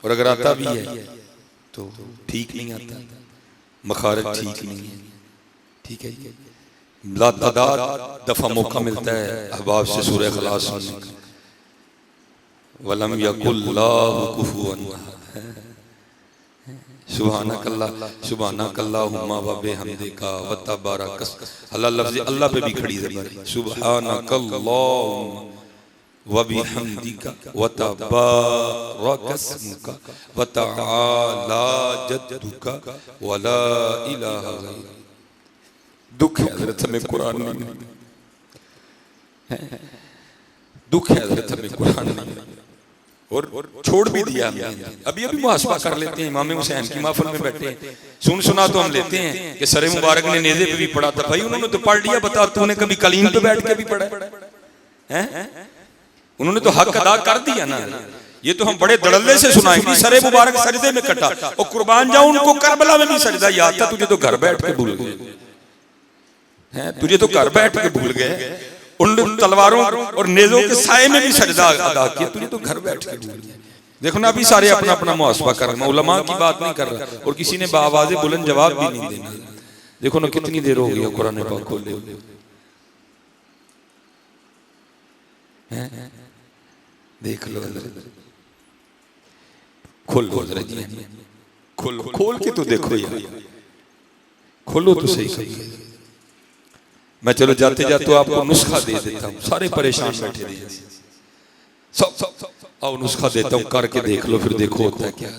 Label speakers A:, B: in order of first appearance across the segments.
A: اور اگر آتا بھی ہے تو ٹھیک نہیں آتا، مخارج ٹھیک نہیں ہے. ٹھیک ہے جی، لاتعداد دفعہ موقع ملتا ہے احباب سے سورہ اخلاص سننے کا. وَلَمْ يَقُلْ اللَّهُ كُفُوًا أَحَدٌ. سبحانک اللہ، سبحانک اللہم وبحمدک وتبارک اسمک. اللہ لفظ اللہ پہ بھی کھڑی ضمیر ہے. سبحانک اللہم وبحمدک وتبارک اسمک وتعالی جدک ولا الہ غیرک. دکھ ہے حضرت ہمیں قرآن نہیں، دکھ ہے حضرت ہمیں قرآن نہیں، اور چھوڑ بھی دیا ہم نے. ابھی محاسبہ کر لیتے ہیں. امام حسین کی محفل میں بیٹھے ہیں، سنا تو ہم لیتے ہیں کہ سر مبارک نے نیزے پہ بھی پڑھا تھا. بھائی انہوں نے تو پڑھ لیا، بتا تو نے کبھی کلیم پہ بیٹھ کے بھی پڑھا ہے؟ انہوں نے تو حق ادا کر دیا نا. یہ تو ہم بڑے دڑلے سے سنائیں گے. سر مبارک سجدے میں کٹا اور قربان جاؤں ان کو کربلا میں بھی سجدہ یاد تھا. تجھے تو گھر بیٹھ کے بھول گئے، تجھے تو گھر بیٹھ کے بھول گئے. ان تلواروں اور نیزوں کے سائے میں بھی سجدہ ادا کیا، تجھے تو گھر بیٹھ کے بھول گئے. دیکھو نا ابھی سارے اپنا اپنا محاسبہ کر رہے ہیں. علماء کی بات نہیں کر رہا، اور کسی نے بآواز بلند جواب بھی نہیں دینا. دیکھو نا کتنی دیر ہو گئی قرآن پاک کھولے. دیکھ لو کھول لو ذرا جی، کھول کے تو دیکھو یار، کھولو تو صحیح صحیح. میں چلو جاتے جاتے آپ کو نسخہ دے دیتا ہوں. سارے پریشان بیٹھے رہے سب آؤ نسخہ دیتا ہوں، کر کے دیکھ لو پھر دیکھو ہوتا ہے کیا.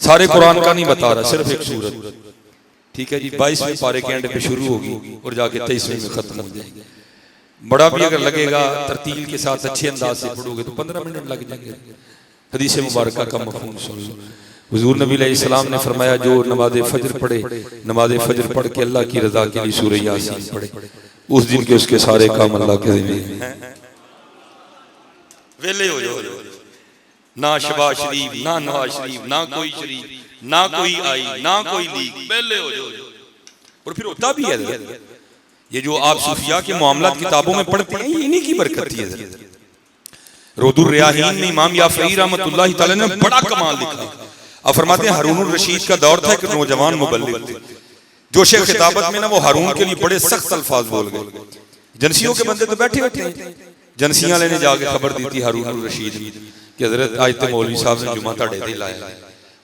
A: سارے قرآن کا نہیں بتا رہا، صرف ایک سورت. ٹھیک ہے جی، 22ویں پارے کے اینڈ پہ شروع ہوگی اور جا کے 23ویں میں ختم ہو جائے گی. بڑا بھی اگر لگے گا ترتیل کے ساتھ اچھے انداز سے پڑھو گے تو 15 منٹ لگ جائیں گے. حدیث مبارکہ کا مفہوم سن لو. حضور نبی علیہ السلام نے فرمایا جو نماز فجر پڑھے، نماز فجر پڑھ کے اللہ کی رضا کے لیے سورہ یاسین پڑھے، اس دن کے اس کے سارے کام اللہ کے ذمہ ہیں. ویلے ہو جاؤ، نہ شباز شریف، نہ نواز شریف، نہ کوئی شریف، نہ کوئی آئی، نہ کوئی لیگ، ویلے ہو جاؤ. اور پھر ہوتا بھی ہے یہ جو آپ صوفیاء کے معاملات کتابوں میں پڑھتے ہیں، یہ انہی کی برکت ہے. رود الریاحین میں امام یافعی رحمۃ اللہ تعالی نے بڑا کمال لکھا. آپ فرماتے ہیں ہارون الرشید کا دور تھا، ایک نوجوان مبلغ تھے. جوش خطابت میں نا وہ ہارون کے لیے بڑے سخت الفاظ بول گئے. جنسیوں کے بندے تو بیٹھے ہوتے ہیں. جنسیاں لینے جا کے خبر دی تھی ہارون الرشید کہ حضرت آج تے مولوی صاحب نے جمعہ تاڑے دے لایا.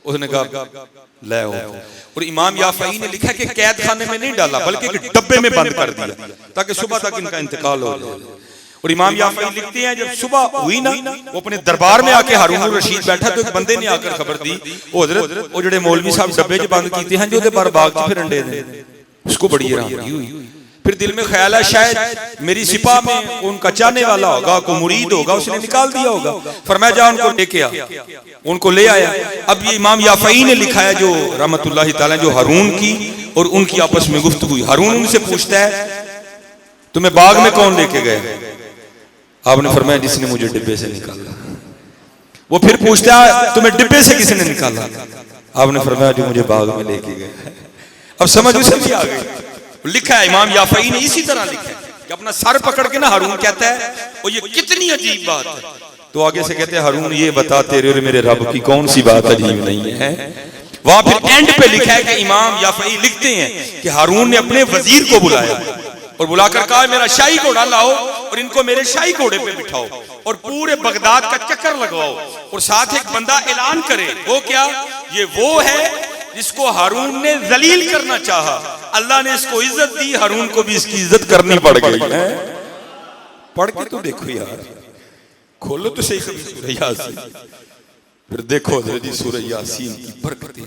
A: اس نے کہا لے ہو. اور امام یافعی نے لکھا کہ قید خانے میں نہیں ڈالا بلکہ ایک ڈبے میں بند کر دیا تاکہ صبح تک ان کا انتقال ہو جائے. اور امام یافعی لکھتے ہیں جب صبح ہوئی نا، وہ اپنے دربار میں آ کے ہارون الرشید بیٹھا تو ایک بندے نے آ کر خبر دی، او حضرت وہ جڑے مولوی صاحب ڈبے جو بند کیتے ہیں جو دے بار باغ پھر انڈے دیں. اس کو بڑی حیرانی ہوئی. پھر دل میں خیال ہے شاید میری سپاہ میں ان کا چاہنے والا ہوگا، کوئی مرید ہوگا، اس نے نکال دیا ہوگا. فرمایا جا ان کو لے کے آ. ان کو لے آیا. اب یہ امام یافعی نے لکھا ہے جو رحمت اللہ تعالی جو ہارون کی اور ان کی آپس میں گفتگو ہوئی. ہارون ان سے پوچھتا ہے تمہیں باغ میں کون لے کے گئے؟ آپ نے فرمایا جس نے مجھے ڈبے سے نکالا. وہ پھر پوچھتا ہے تمہیں ڈبے سے کس نے نکالا؟ آپ نے فرمایا جو مجھے باغ میں لے کے گئے. اب سمجھ اسے بھی آ گئی. لکھا ہے امام یافعی نے اسی طرح لکھا ہے کہ اپنا سر پکڑ کے نا ہارون کہتا ہے اور یہ کتنی عجیب بات ہے. تو آگے سے کہتے ہیں ہارون یہ بتا تیرے اور میرے رب کی کون سی بات عجیب نہیں ہے. وہاں پھر اینڈ پہ لکھا ہے کہ امام یافعی لکھتے ہیں کہ ہارون نے اپنے وزیر کو بلایا اور بلا کر کہا میرا شاہی گھوڑا لاؤ اور ان کو میرے شاہی گھوڑے پہ بٹھاؤ اور پورے بغداد کا چکر لگواؤ اور ساتھ ایک بندہ اعلان کرے. وہ کیا؟ یہ وہ ہے جس کو ہارون نے ذلیل کرنا چاہا، اللہ نے اس کو عزت دی، ہارون کو بھی اس کی عزت کرنی پڑ گئی. پڑھ کے تو دیکھو یار، کھولو تو صحیح سورہ یاسین، پھر دیکھو حضرت سورہ یاسین کی برکتیں.